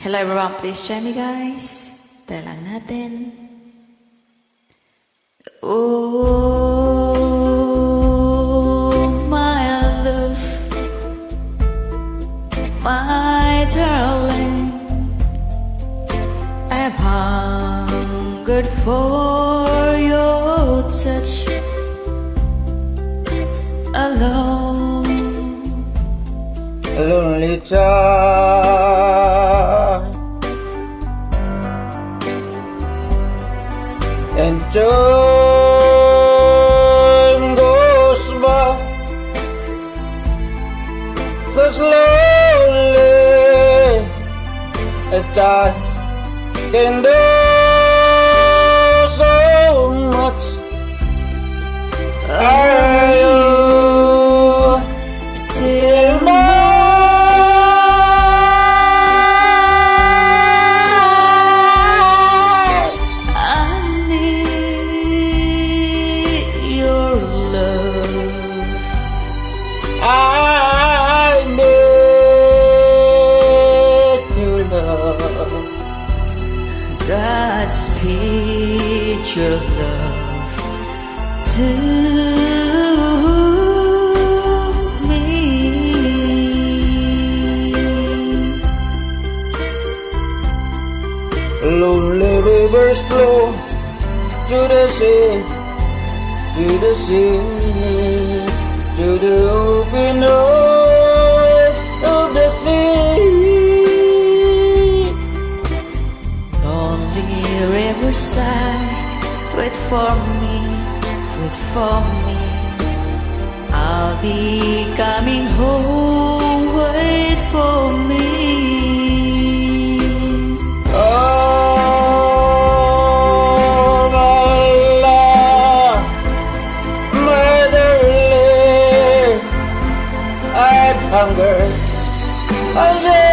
Hello everyone, please join me guys. Tara lang natin. Oh, my love, my darling, I've hungered for your touch alone. A lonely child, and time goes by so slowly. A time can do so much. Are you still mine? I need your love. Godspeed your love to me. Lonely rivers flow to the sea, to the sea, to the open arms of the sea. Lonely riverside, wait for me, wait for me. I'll be coming home, wait for me. Oh, my love, my darling, I've hungered again.